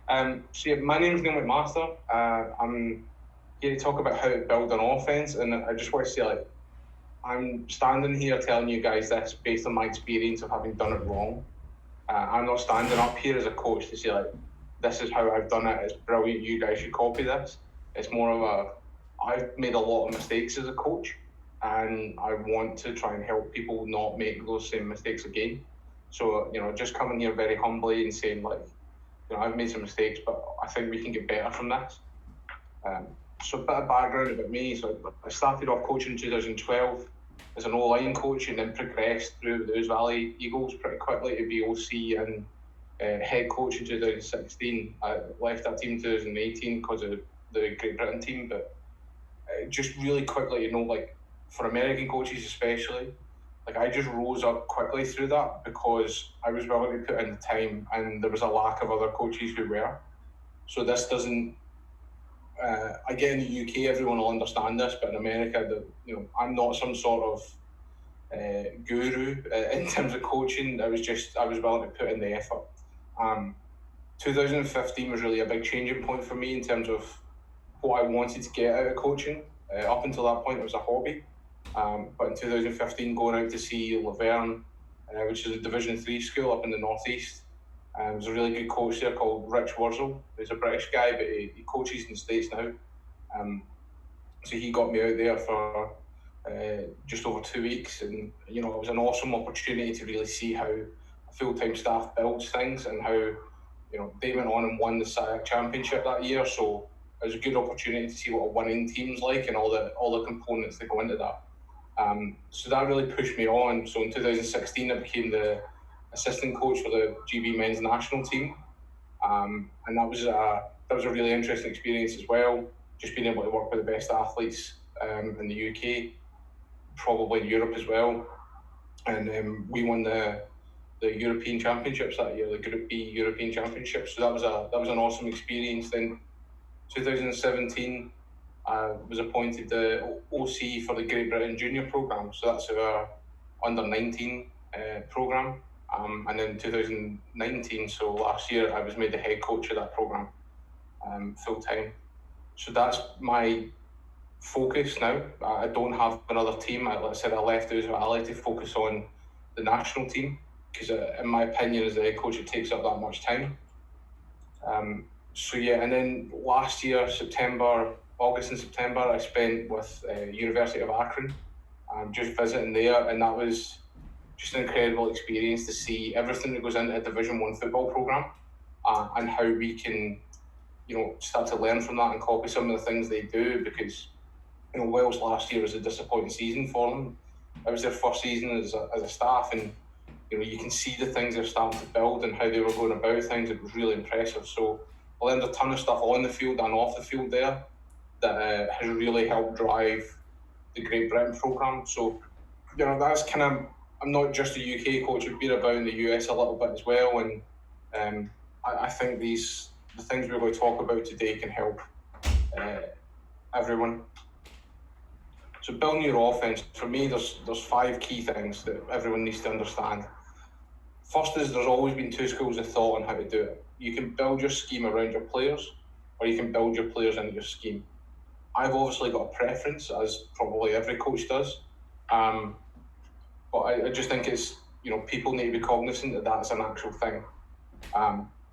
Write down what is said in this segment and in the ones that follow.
My name is Neale McMaster. I'm here to talk about how to build an offense, and I just want to say, I'm standing here telling you guys this based on my experience of having done it wrong. I'm not standing up here as a coach to say, this is how I've done it, it's brilliant, you guys should copy this. It's more of I've made a lot of mistakes as a coach, and I want to try and help people not make those same mistakes again. So, just coming here very humbly and saying, I've made some mistakes, but I think we can get better from this. So a bit of background about me. So I started off coaching in 2012 as an O-line coach, and then progressed through the Ouse Valley Eagles pretty quickly to be OC and head coach in 2016. I left that team in 2018 because of the Great Britain team, but just really quickly, for American coaches especially, I just rose up quickly through that because I was willing to put in the time, and there was a lack of other coaches who were. So this doesn't. I get in the UK, everyone will understand this, but in America, I'm not some sort of guru in terms of coaching. I was willing to put in the effort. 2015 was really a big changing point for me in terms of what I wanted to get out of coaching. Up until that point, it was a hobby. But in 2015, going out to see Laverne, which is a Division 3 school up in the northeast, there's a really good coach there called Rich Wurzel. He's a British guy, but he coaches in the States now. So he got me out there for just over 2 weeks, and it was an awesome opportunity to really see how a full-time staff builds things, and how they went on and won the SIAC championship that year. So it was a good opportunity to see what a winning team's like and all the components that go into that. So that really pushed me on. So in 2016, I became the assistant coach for the GB men's national team, and that was a really interesting experience as well. Just being able to work with the best athletes in the UK, probably in Europe as well, and we won the European Championships that year, the Group B European Championships. So that was an awesome experience. Then 2017. I was appointed the OC for the Great Britain Junior Programme, so that's our under-19 programme. And then 2019, so last year, I was made the head coach of that programme full-time. So that's my focus now. I don't have another team. Like I said, I left Ouse Valley to focus on the national team, because in my opinion, as the head coach, it takes up that much time. And then last year, August and September, I spent with University of Akron, just visiting there, and that was just an incredible experience to see everything that goes into a Division 1 football programme, and how we can, start to learn from that and copy some of the things they do, because, Wales last year was a disappointing season for them. It was their first season as a staff, and you can see the things they're starting to build and how they were going about things. It was really impressive. So I learned a ton of stuff on the field and off the field there that has really helped drive the Great Britain programme. So, that's kind of, I'm not just a UK coach, I've been about in the US a little bit as well, and I think the things we're going to talk about today can help everyone. So building your offense, for me, there's 5 key things that everyone needs to understand. First is there's always been 2 schools of thought on how to do it. You can build your scheme around your players, or you can build your players into your scheme. I've obviously got a preference, as probably every coach does, but I just think it's, people need to be cognizant that that's an actual thing.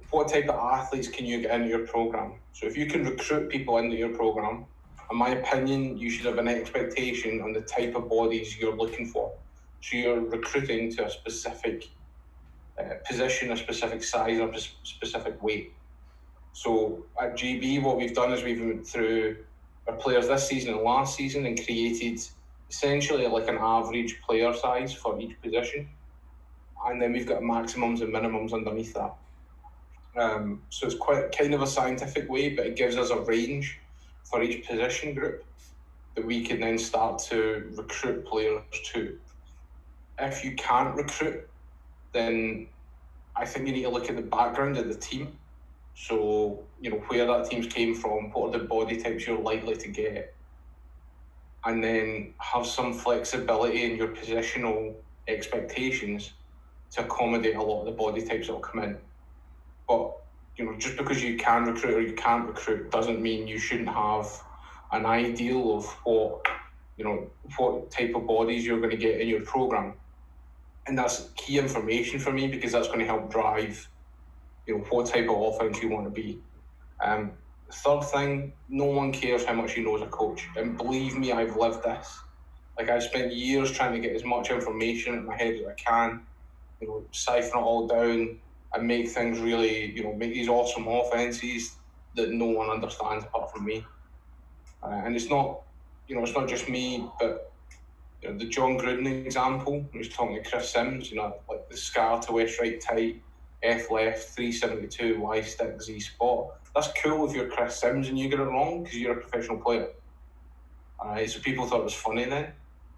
What type of athletes can you get into your programme? So if you can recruit people into your programme, in my opinion, you should have an expectation on the type of bodies you're looking for. So you're recruiting to a specific position, a specific size, or a specific weight. So at GB, what we've done is we've went through our players this season and last season and created essentially like an average player size for each position. And then we've got maximums and minimums underneath that. So it's quite kind of a scientific way, but it gives us a range for each position group that we can then start to recruit players to. If you can't recruit, then I think you need to look at the background of the team. So, where that team's came from, what are the body types you're likely to get, and then have some flexibility in your positional expectations to accommodate a lot of the body types that will come in. But, just because you can recruit or you can't recruit doesn't mean you shouldn't have an ideal of what type of bodies you're going to get in your program. And that's key information for me, because that's going to help drive, what type of offense you want to be. The third thing, no one cares how much you know as a coach. And believe me, I've lived this. Like, I've spent years trying to get as much information in my head as I can, siphon it all down and make things really, make these awesome offenses that no one understands apart from me. And it's not just me, but the John Gruden example, he was talking to Chris Sims, like the scar to West right tight, F left, 372, Y stick, Z spot. That's cool if you're Chris Sims and you get it wrong, because you're a professional player. So people thought it was funny then.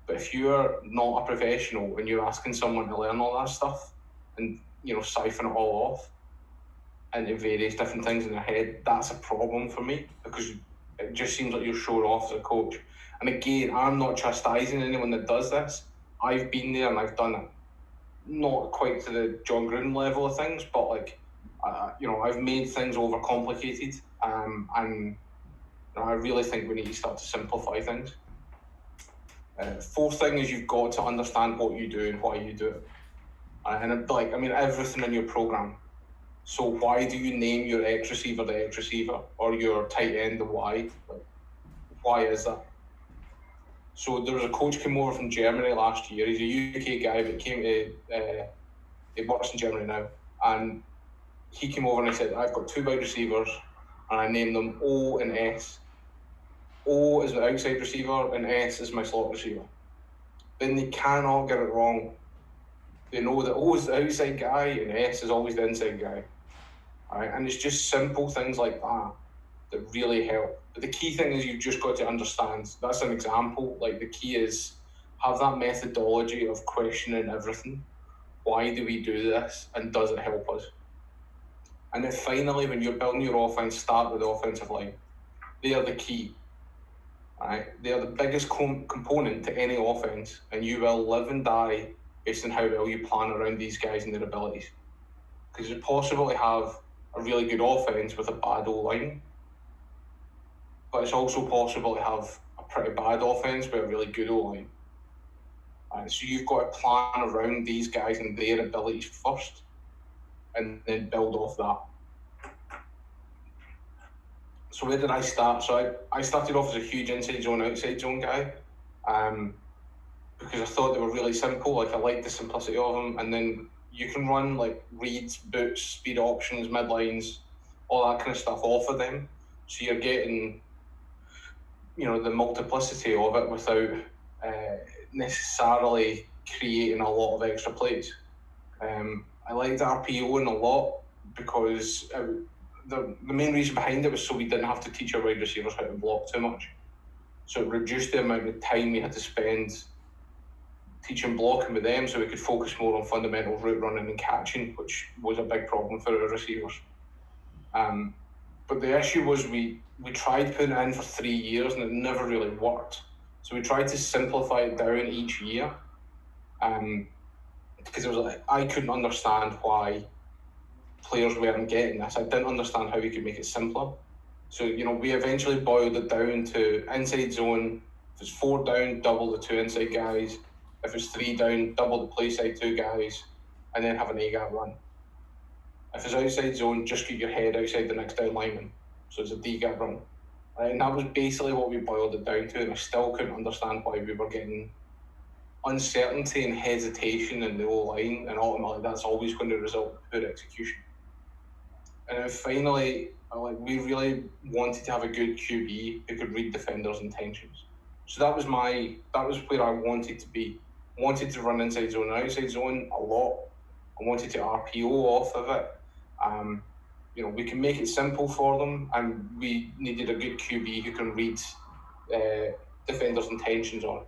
But if you're not a professional and you're asking someone to learn all that stuff and, siphon it all off into various different things in their head, that's a problem for me, because it just seems like you're showing off as a coach. And again, I'm not chastising anyone that does this. I've been there and I've done it. Not quite to the John Gruden level of things, but I've made things overcomplicated. And I really think we need to start to simplify things. Fourth thing is you've got to understand what you do and why you do it. Everything in your program. So why do you name your X receiver the X receiver or your tight end the Y? Why is that? So there was a coach came over from Germany last year. He's a UK guy, but he works in Germany now. And he came over and he said, I've got two wide receivers and I named them O and S. O is the outside receiver and S is my slot receiver. Then they cannot get it wrong. They know that O is the outside guy and S is always the inside guy. All right? And it's just simple things like that really help. But the key thing is you've just got to understand. That's an example. Like, the key is have that methodology of questioning everything. Why do we do this? And does it help us? And then finally, when you're building your offense, start with the offensive line. They are the key. Right? They are the biggest component to any offense, and you will live and die based on how well you plan around these guys and their abilities. Because it's possible to have a really good offense with a bad O-line, but it's also possible to have a pretty bad offense with a really good O-line. So you've got to plan around these guys and their abilities first, and then build off that. So where did I start? So I started off as a huge inside zone, outside zone guy, because I thought they were really simple. Like, I liked the simplicity of them. And then you can run like reads, boots, speed options, midlines, all that kind of stuff off of them. So you're getting, the multiplicity of it without necessarily creating a lot of extra plays. I liked RPOing a lot because the main reason behind it was so we didn't have to teach our wide receivers how to block too much. So it reduced the amount of time we had to spend teaching blocking with them, so we could focus more on fundamental route running and catching, which was a big problem for our receivers. But the issue was we tried putting it in for 3 years and it never really worked. So we tried to simplify it down each year, because it was like I couldn't understand why players weren't getting this. I didn't understand how we could make it simpler. So, we eventually boiled it down to inside zone. If it's 4 down, double the 2 inside guys. If it's 3 down, double the play side 2 guys, and then have an A-gap run. If it's outside zone, just keep your head outside the next down lineman. So it's a D-gap run. Right? And that was basically what we boiled it down to, and I still couldn't understand why we were getting uncertainty and hesitation in the O-line, and ultimately that's always going to result in poor execution. And then finally, we really wanted to have a good QB who could read defenders' intentions. So that was where I wanted to be. I wanted to run inside zone and outside zone a lot. I wanted to RPO off of it. We can make it simple for them, and we needed a good QB who can read defenders' intentions on it.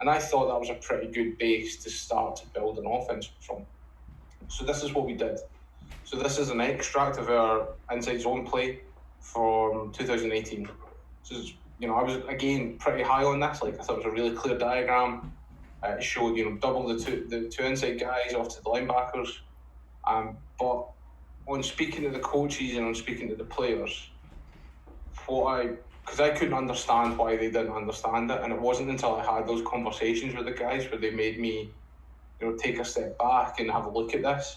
And I thought that was a pretty good base to start to build an offense from. So this is what we did. So this is an extract of our inside zone play from 2018. So I was again pretty high on this. Like, I thought it was a really clear diagram. It showed double the two inside guys off to the linebackers. But on speaking to the coaches and on speaking to the players, because I couldn't understand why they didn't understand it, and it wasn't until I had those conversations with the guys where they made me, take a step back and have a look at this.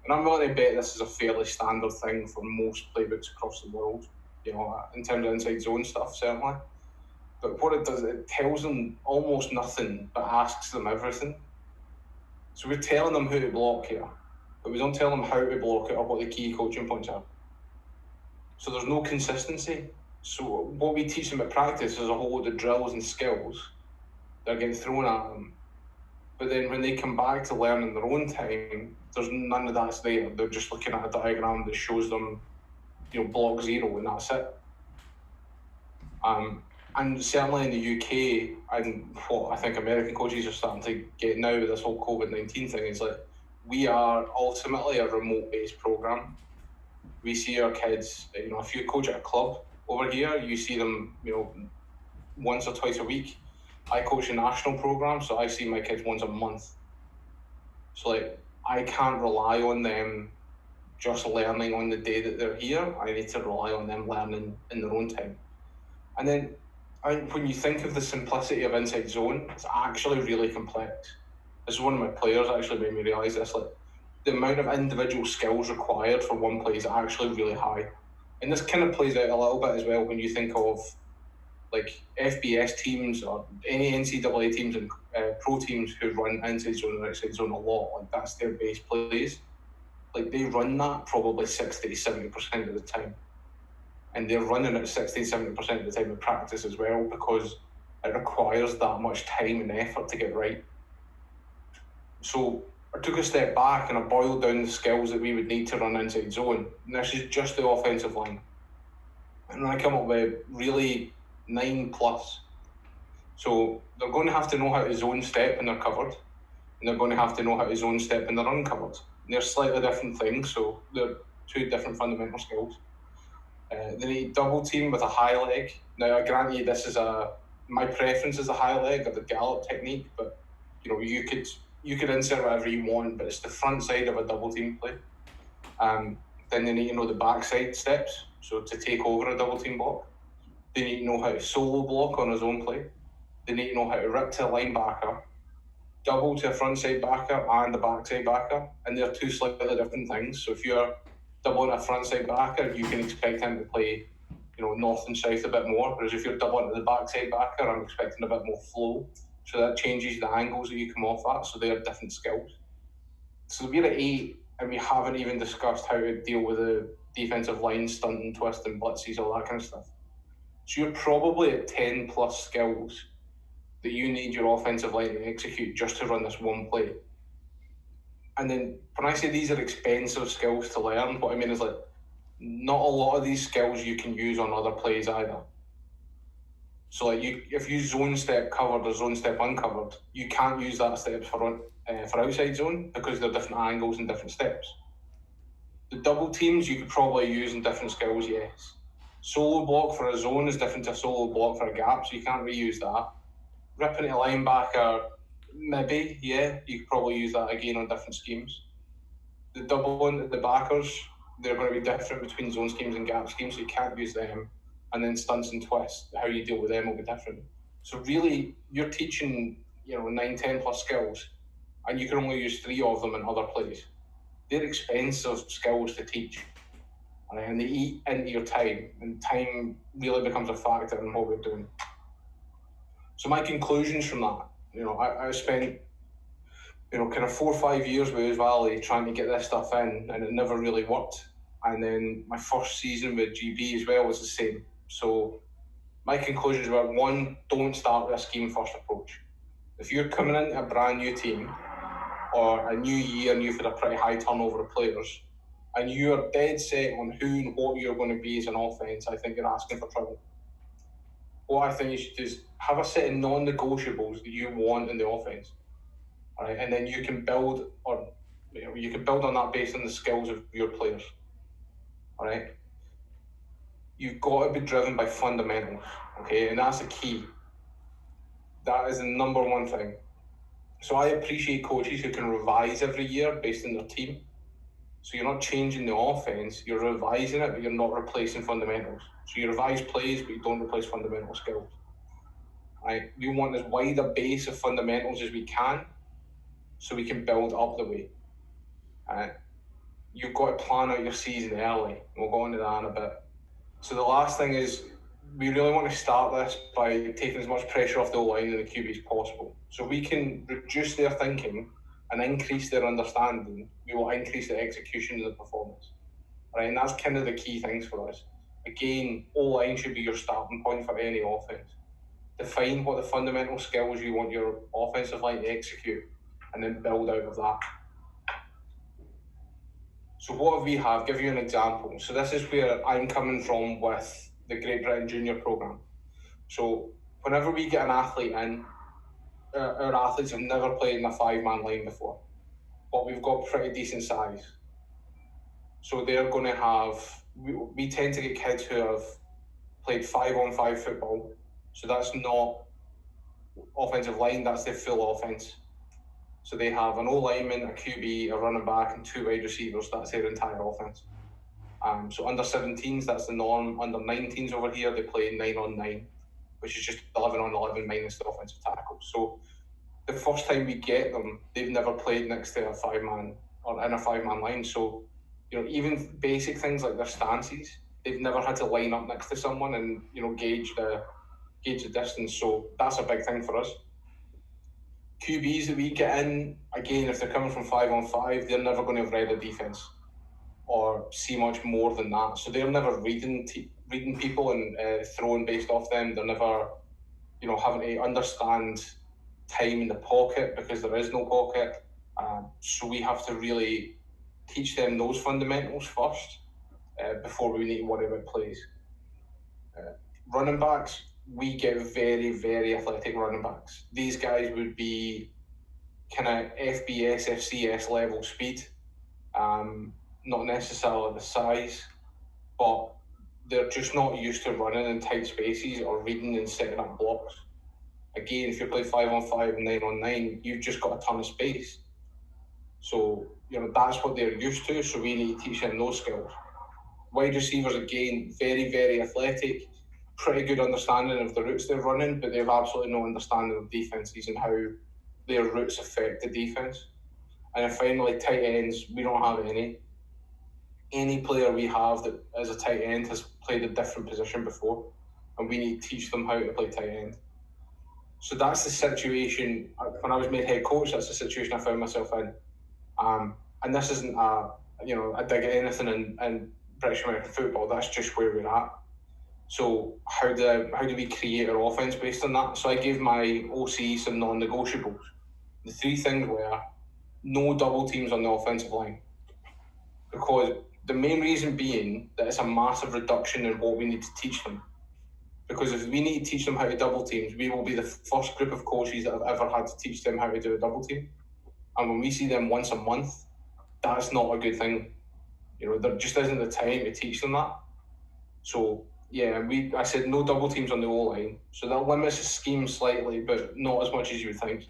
And I'm willing to bet this is a fairly standard thing for most playbooks across the world, in terms of inside zone stuff, certainly. But what it does, it tells them almost nothing, but asks them everything. So we're telling them who to block here, but we don't tell them how to block it or what the key coaching points are. So there's no consistency. So what we teach them at practice is a whole load of drills and skills that are getting thrown at them. But then when they come back to learn in their own time, there's none of that's there. They're just looking at a diagram that shows them, block 0, and that's it. And certainly in the UK, and what I think American coaches are starting to get now with this whole COVID-19 thing, is like, we are ultimately a remote-based program. We see our kids, if you coach at a club over here, you see them, once or twice a week. I coach a national program, so I see my kids once a month. So I can't rely on them just learning on the day that they're here. I need to rely on them learning in their own time. And then when you think of the simplicity of inside zone, it's actually really complex. This is one of my players actually made me realise this. The amount of individual skills required for one play is actually really high. And this kind of plays out a little bit as well when you think of FBS teams or any NCAA teams and pro teams who run inside zone and outside zone a lot. That's their base plays. They run that probably 60 to 70% of the time. And they're running it 60 to 70% of the time in practice as well, because it requires that much time and effort to get right. So I took a step back and I boiled down the skills that we would need to run inside zone. And this is just the offensive line. And I come up with really 9+. So they're going to have to know how to zone step when they're covered, and they're going to have to know how to zone step when they're uncovered. And they're slightly different things, so they're two different fundamental skills. They need double team with a high leg. Now, I grant you, my preference is a high leg or the gallop technique, but you could insert whatever you want, but it's the front side of a double team play. Then they need to know the backside steps, so to take over a double team block. They need to know how to solo block on his own play. They need to know how to rip to a linebacker, double to a front side backer and a backside backer, and they're two slightly different things. So if you're doubling a front side backer, you can expect him to play, north and south a bit more. Whereas if you're doubling to the backside backer, I'm expecting a bit more flow. So that changes the angles that you come off at. So they're different skills. So we're at 8, and we haven't even discussed how to deal with the defensive line, stunt and twist and blitzes, all that kind of stuff. So you're probably at 10+ skills that you need your offensive line to execute just to run this one play. And then when I say these are expensive skills to learn, what I mean is not a lot of these skills you can use on other plays either. So if you zone step covered or zone step uncovered, you can't use that step for outside zone because they're different angles and different steps. The double teams you could probably use in different skills, yes. Solo block for a zone is different to a solo block for a gap, so you can't reuse that. Ripping a linebacker, maybe, yeah, you could probably use that again on different schemes. The double into the backers, they're going to be different between zone schemes and gap schemes, so you can't use them. And then stunts and twists, how you deal with them will be different. So really, you're teaching 9-10+ skills, and you can only use 3 of them in other plays. They're expensive skills to teach, right? And they eat into your time, and time really becomes a factor in what we're doing. So my conclusions from that, I spent, kind of 4 or 5 years with Ouse Valley trying to get this stuff in, and it never really worked. And then my first season with GB as well was the same. So my conclusions were, 1, don't start with a scheme-first approach. If you're coming into a brand new team, or a new year and you've had a pretty high turnover of players, and you're dead set on who and what you're going to be as an offense, I think you're asking for trouble. What I think you should do is have a set of non-negotiables that you want in the offense, all right? And then you can build on that based on the skills of your players, all right? You've got to be driven by fundamentals, okay? And that's the key. That is the number one thing. So I appreciate coaches who can revise every year based on their team. So you're not changing the offense, you're revising it, but you're not replacing fundamentals. So you revise plays, but you don't replace fundamental skills. Right? We want as wide a base of fundamentals as we can, so we can build up the way. Right? You've got to plan out your season early. We'll go into that in a bit. So the last thing is, we really want to start this by taking as much pressure off the O-line and the QB as possible. So we can reduce their thinking and increase their understanding, we will increase the execution and the performance. Right? And that's kind of the key things for us. Again, O-line should be your starting point for any offense. Define what the fundamental skills you want your offensive line to execute, and then build out of that. So what we have, give you an example. So this is where I'm coming from with the Great Britain Junior program. So whenever we get an athlete in, our athletes have never played in a 5-man line before, but we've got pretty decent size. So they're going to have, we tend to get kids who have played 5-on-5 football. So that's not offensive line, that's their full offense. So they have an O-lineman, a QB, a running back, and 2 wide receivers. That's their entire offense. So under 17s, that's the norm. Under 19s over here, they play 9-on-9, which is just 11-on-11 minus the offensive tackle. So the first time we get them, they've never played next to a 5-man or in a 5-man line. So, even basic things like their stances, they've never had to line up next to someone and, gauge the distance. So that's a big thing for us. QBs that we get in, again, if they're coming from 5-on-5, they're never going to have read a defense or see much more than that. So they're never reading people and throwing based off them. They're never, having to understand time in the pocket because there is no pocket. So we have to really teach them those fundamentals first before we need to worry about plays. Running backs, we get very, very athletic running backs. These guys would be kind of FBS, FCS level speed, not necessarily the size, but they're just not used to running in tight spaces or reading and setting up blocks. Again, if you play 5-on-5 and 9-on-9, you've just got a ton of space. So, that's what they're used to, so we need to teach them those skills. Wide receivers, again, very, very athletic, pretty good understanding of the routes they're running, but they have absolutely no understanding of defenses and how their routes affect the defense. And then finally, tight ends, we don't have any. Any player we have that is a tight end has played a different position before, and we need to teach them how to play tight end. So that's the situation. When I was made head coach, that's the situation I found myself in. And this isn't a dig at anything in British American football. That's just where we're at. So how do we create our offense based on that? So I gave my OC some non-negotiables. The 3 things were no double teams on the offensive line, because the main reason being that it's a massive reduction in what we need to teach them. Because if we need to teach them how to double teams, we will be the first group of coaches that have ever had to teach them how to do a double team. And when we see them once a month, that's not a good thing. There just isn't the time to teach them that. So, yeah, I said no double teams on the O-line. So that limits the scheme slightly, but not as much as you would think.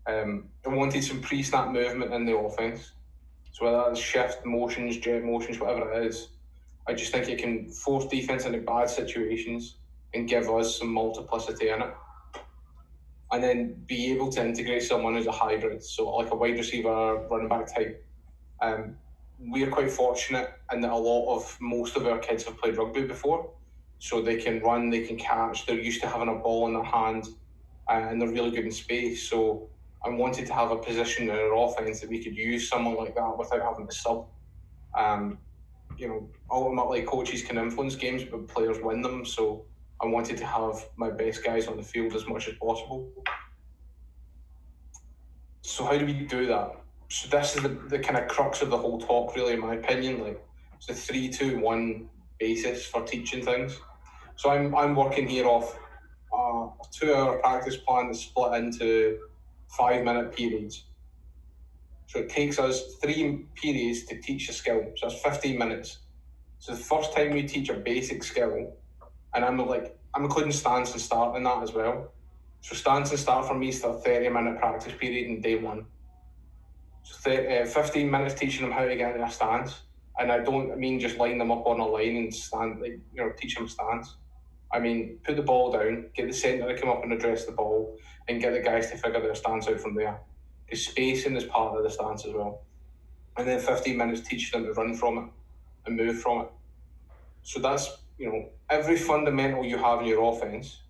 I wanted some pre-snap movement in the offense. So whether that's shift motions, jet motions, whatever it is, I just think it can force defense into bad situations and give us some multiplicity in it. And then be able to integrate someone who's a hybrid, so like a wide receiver, running back type. We're quite fortunate in that most of our kids have played rugby before, so they can run, they can catch, they're used to having a ball in their hand, and they're really good in space. So I wanted to have a position in our offense that we could use someone like that without having to sub. Ultimately coaches can influence games, but players win them. So I wanted to have my best guys on the field as much as possible. So how do we do that? So this is the kind of crux of the whole talk, really, in my opinion. Like, it's the 3-2-1 basis for teaching things. So I'm working here off a 2-hour practice plan that's split into 5-minute periods. So it takes us 3 periods to teach a skill. So that's 15 minutes. So the first time we teach a basic skill, and I'm including stance and start in that as well. So stance and start for me is a 30-minute practice period in day 1. So 15 minutes teaching them how to get in their stance. And I don't mean just line them up on a line and stand, teach them stance. I mean, put the ball down, get the centre to come up and address the ball, and get the guys to figure their stance out from there. Because spacing is part of the stance as well. And then 15 minutes teaching them to run from it and move from it. So that's, every fundamental you have in your offense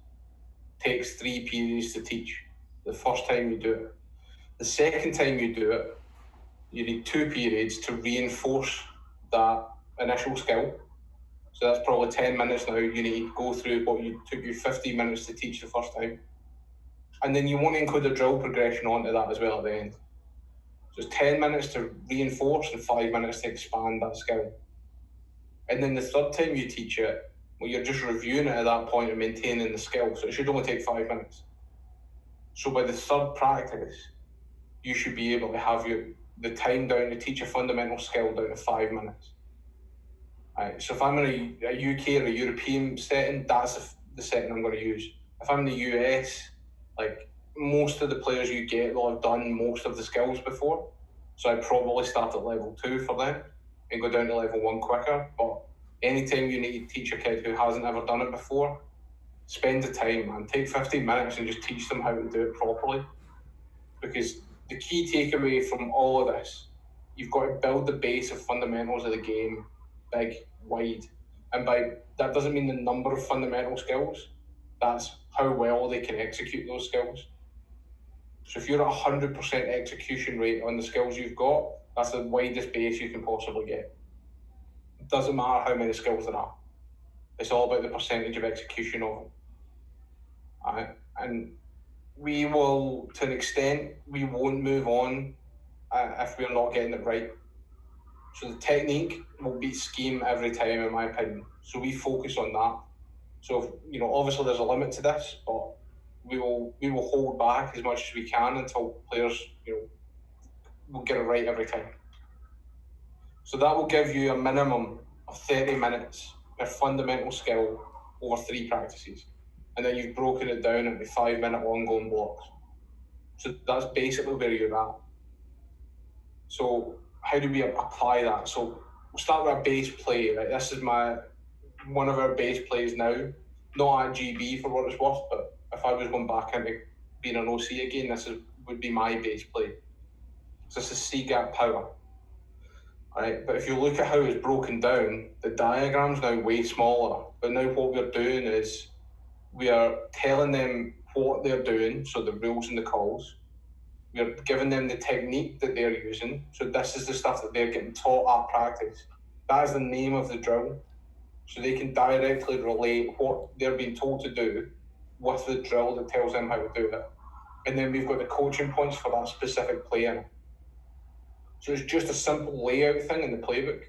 takes 3 periods to teach. The first time you do it. The second time you do it, you need 2 periods to reinforce that initial skill. So that's probably 10 minutes now. You need to go through what took you 15 minutes to teach the first time. And then you want to include a drill progression onto that as well at the end. So it's 10 minutes to reinforce and 5 minutes to expand that skill. And then the third time you teach it, well, you're just reviewing it at that point and maintaining the skill. So it should only take 5 minutes. So by the third practice, you should be able to have the time down to teach a fundamental skill down to 5 minutes. Right, so if I'm in a UK or a European setting, that's the setting I'm going to use. If I'm in the US, like most of the players you get will have done most of the skills before. So I'd probably start at level 2 for them and go down to level 1 quicker. But anytime you need to teach a kid who hasn't ever done it before, spend the time, man. Take 15 minutes and just teach them how to do it properly. Because the key takeaway from all of this, you've got to build the base of fundamentals of the game big, wide. And by that doesn't mean the number of fundamental skills, that's how well they can execute those skills. So if you're at 100% execution rate on the skills you've got, that's the widest base you can possibly get. It doesn't matter how many skills there are. It's all about the percentage of execution of them. And we will, to an extent, we won't move on if we're not getting it right. So the technique will beat scheme every time, in my opinion. So we focus on that. So obviously there's a limit to this, but we will hold back as much as we can until players will get it right every time. So that will give you a minimum of 30 minutes per fundamental skill over 3 practices, and then you've broken it down into 5-minute ongoing blocks. So that's basically where you're at. So how do we apply that? So we'll start with a base play, right? This is one of our base plays now, not at GB for what it's worth, but if I was going back into being an OC again, would be my base play. So this is C-gap power. Right, but if you look at how it's broken down, the diagram's now way smaller. But now what we're doing is we are telling them what they're doing, so the rules and the calls. We're giving them the technique that they're using. So this is the stuff that they're getting taught at practice. That is the name of the drill. So they can directly relate what they're being told to do with the drill that tells them how to do it. And then we've got the coaching points for that specific play in it. So it's just a simple layout thing in the playbook,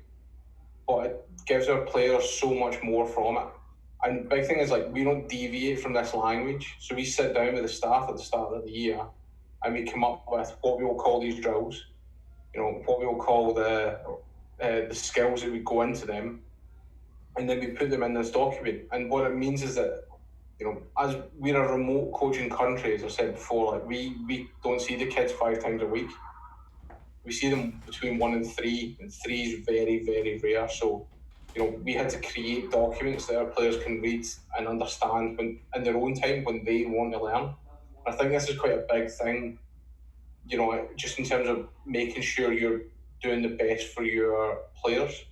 but it gives our players so much more from it. And the big thing is, we don't deviate from this language. So we sit down with the staff at the start of the year and we come up with what we will call these drills, what we will call the skills that we go into them, and then we put them in this document. And what it means is that, as we're a remote coaching country, as I said before, we don't see the kids 5 times a week. We see them between 1 and 3, and 3 is very, very rare. So, we had to create documents that our players can read and understand in their own time when they want to learn. I think this is quite a big thing, just in terms of making sure you're doing the best for your players.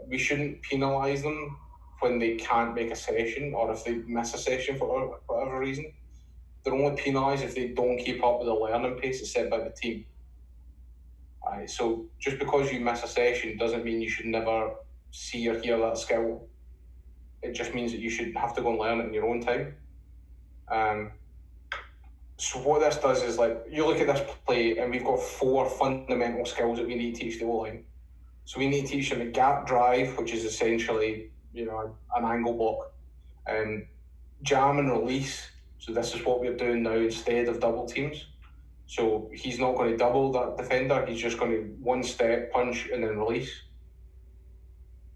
We shouldn't penalise them when they can't make a session or if they miss a session for whatever reason. They're only penalised if they don't keep up with the learning pace that's set by the team. So just because you miss a session doesn't mean you should never see or hear that skill. It just means that you should have to go and learn it in your own time. So what this does is, you look at this play and we've got 4 fundamental skills that we need to teach the O-line. So we need to teach them a gap drive, which is essentially, an angle block. Jam and release. So this is what we're doing now instead of double teams. So he's not going to double that defender. He's just going to 1 step, punch, and then release.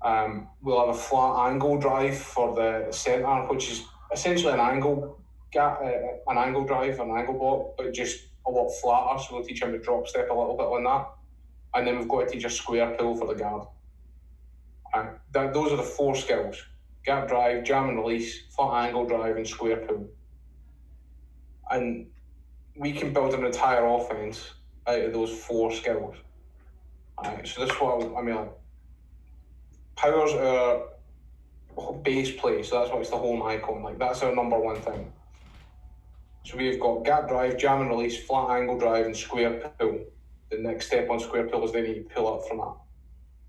We'll have a flat angle drive for the centre, which is essentially an angle drive, an angle block, but just a lot flatter, so we'll teach him to drop step a little bit on that. And then we've got to teach a square pull for the guard. And those are the 4 skills: gap drive, jam and release, flat angle drive, and square pull. And we can build an entire offense out of those 4 skills. So this is what I mean. Like, power's our base play, so that's why it's the home icon. Like, that's our number 1 thing. So we've got gap drive, jam and release, flat angle drive, and square pull. The next step on square pull is then you pull up from that.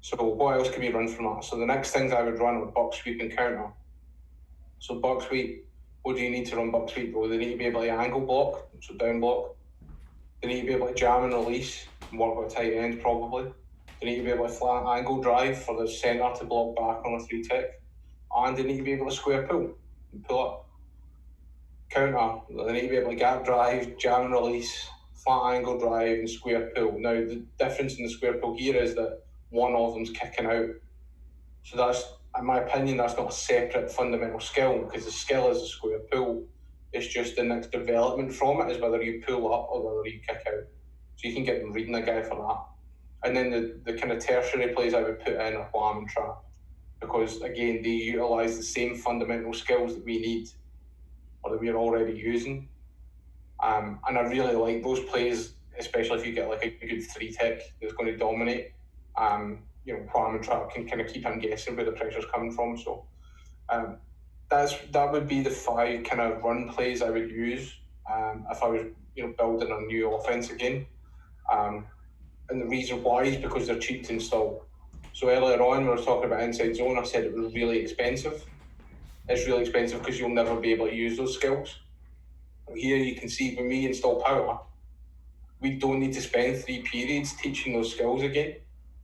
So what else can we run from that? So the next things I would run are buck sweep and counter. So buck sweep, what do you need to run buck sweep? Well, they need to be able to angle block, so down block. They need to be able to jam and release, and work with a tight end probably. They need to be able to flat angle drive for the centre to block back on a 3 tick. And they need to be able to square pull and pull up. Counter, they need to be able to gap drive, jam and release, flat angle drive, and square pull. Now, the difference in the square pull here is that one of them's kicking out. So that's, in my opinion, that's not a separate fundamental skill, because the skill is a square pull. It's just the next development from it is whether you pull up or whether you kick out. So you can get them reading a guy for that. And then the kind of tertiary plays I would put in are wham and trap, because again, they utilise the same fundamental skills that we need, or that we're already using. And I really like those plays, especially if you get like a good 3 tick that's going to dominate. Wham and trap can kind of keep him guessing where the pressure's coming from. So that would be the 5 kind of run plays I would use if I was building a new offense again. And the reason why is because they're cheap to install. So earlier on, when I was talking about inside zone, I said it was really expensive. It's really expensive because you'll never be able to use those skills. Here you can see when we install power, we don't need to spend 3 periods teaching those skills again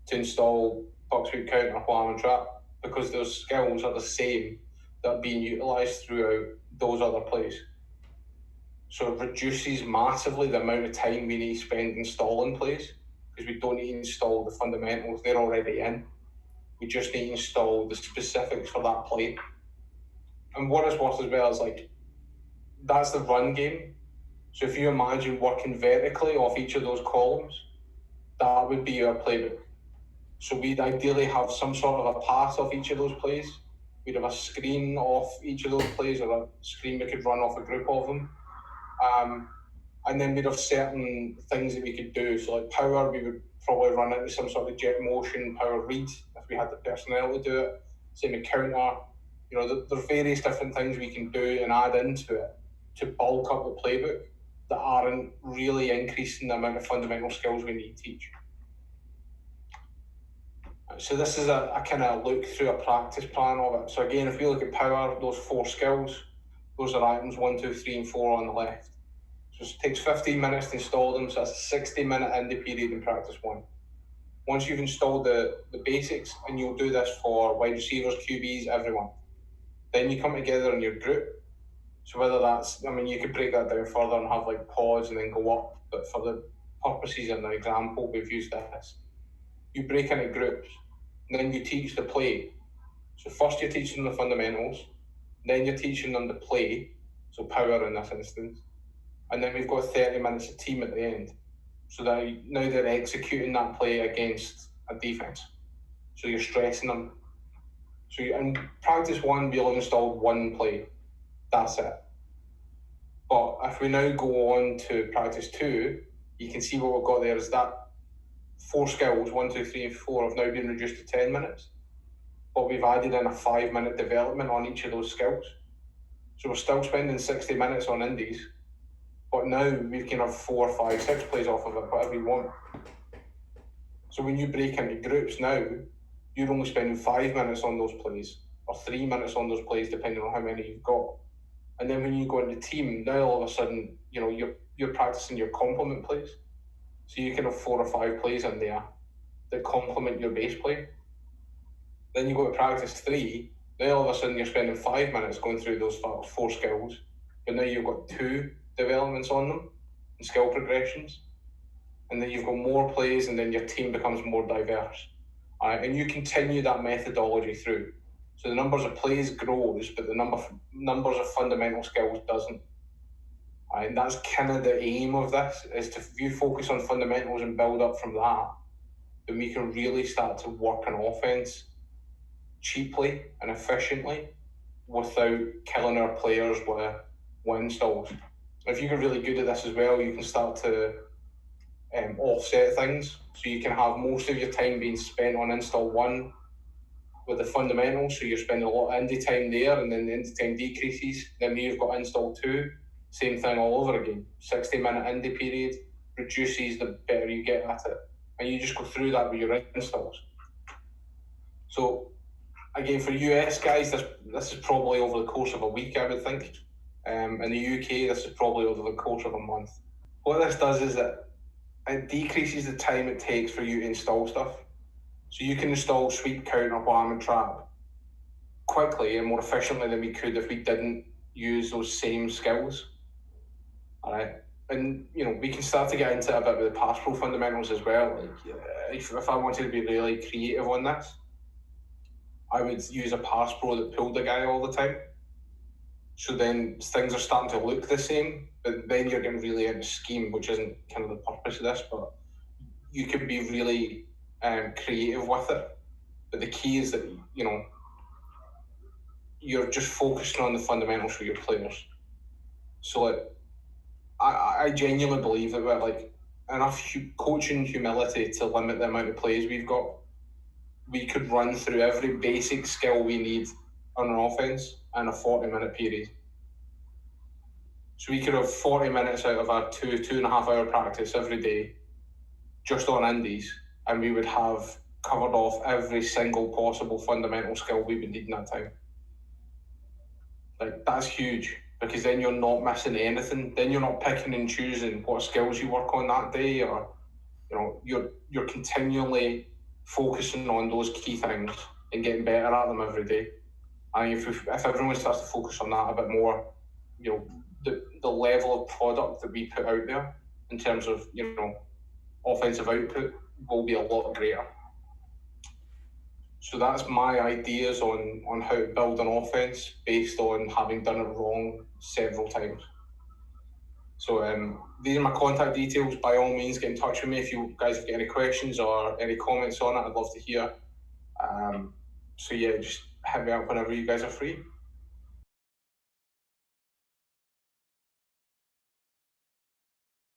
to install buck sweep, counter, wham and trap, because those skills are the same that are being utilised throughout those other plays. So it reduces massively the amount of time we need to spend installing plays, because we don't need to install the fundamentals, they're already in. We just need to install the specifics for that play. And what it's worth as well is, like, that's the run game. So if you imagine working vertically off each of those columns, that would be our playbook. So we'd ideally have some sort of a pass off each of those plays. We'd have a screen off each of those plays, or a screen we could run off a group of them. And then we'd have certain things that we could do. So like power, we would probably run into some sort of jet motion power read if we had the personnel to do it. Same with counter. There's various different things we can do and add into it to bulk up the playbook that aren't really increasing the amount of fundamental skills we need to teach. So this is a kind of look through a practice plan of it. So again, if we look at power, those 4 skills, those are items 1, 2, 3, and 4 on the left. So it takes 15 minutes to install them, so that's a 60-minute indie period in practice 1. Once you've installed the basics, and you'll do this for wide receivers, QBs, everyone, then you come together in your group. So whether that's, you could break that down further and have like pods and then go up, but for the purposes of the example, we've used this. You break into groups, and then you teach the play. So first you're teaching them the fundamentals, then you're teaching them the play, so power in this instance, and then we've got 30 minutes of team at the end. So that now they're executing that play against a defense. So you're stressing them. So in practice 1, we'll install 1 play. That's it. But if we now go on to practice 2, you can see what we've got there is that 4 skills, 1, 2, 3, and 4, have now been reduced to 10 minutes. But we've added in a 5-minute development on each of those skills. So we're still spending 60 minutes on indies, but now we can have 4, 5, 6 plays off of it, whatever you want. So when you break into groups now, you're only spending 5 minutes on those plays, or 3 minutes on those plays, depending on how many you've got. And then when you go into team, now all of a sudden, you're practicing your complement plays. So you can have 4 or 5 plays in there that complement your base play. Then you go to practice 3, now all of a sudden you're spending 5 minutes going through those 4 skills, but now you've got 2 developments on them and skill progressions. And then you've got more plays, and then your team becomes more diverse. And you continue that methodology through. So the numbers of plays grows, but the numbers of fundamental skills doesn't. And that's kind of the aim of this, is to if you focus on fundamentals and build up from that, then we can really start to work on offense cheaply and efficiently without killing our players with installs. If you get really good at this as well, you can start to offset things. So you can have most of your time being spent on install 1 with the fundamentals, so you're spending a lot of indie time there, and then the indie time decreases. Then you've got install 2, same thing all over again. 60-minute indie period reduces the better you get at it. And you just go through that with your installs. So again, for US guys, this is probably over the course of a week, I would think. In the UK, this is probably over the course of a month. What this does is that it decreases the time it takes for you to install stuff. So you can install sweep, counter, wham, and trap quickly and more efficiently than we could if we didn't use those same skills. All right. And, we can start to get into a bit with the pass pro fundamentals as well. Like, if I wanted to be really creative on this, I would use a pass pro that pulled the guy all the time. So then things are starting to look the same, but then you're getting really into scheme, which isn't kind of the purpose of this, but you can be really creative with it. But the key is that, you're just focusing on the fundamentals for your players. So I genuinely believe that we're enough coaching humility to limit the amount of plays we've got. We could run through every basic skill we need on an offense in a 40-minute period. So we could have 40 minutes out of our 2.5 hour practice every day just on indies, and we would have covered off every single possible fundamental skill we would need in that time. That's huge, because then you're not missing anything. Then you're not picking and choosing what skills you work on that day, or you're continually focusing on those key things and getting better at them every day. And if everyone starts to focus on that a bit more, the level of product that we put out there in terms of offensive output will be a lot greater. So that's my ideas on how to build an offense based on having done it wrong several times. So these are my contact details. By all means, get in touch with me if you guys have got any questions or any comments on it. I'd love to hear. So yeah, just hit me up whenever you guys are free.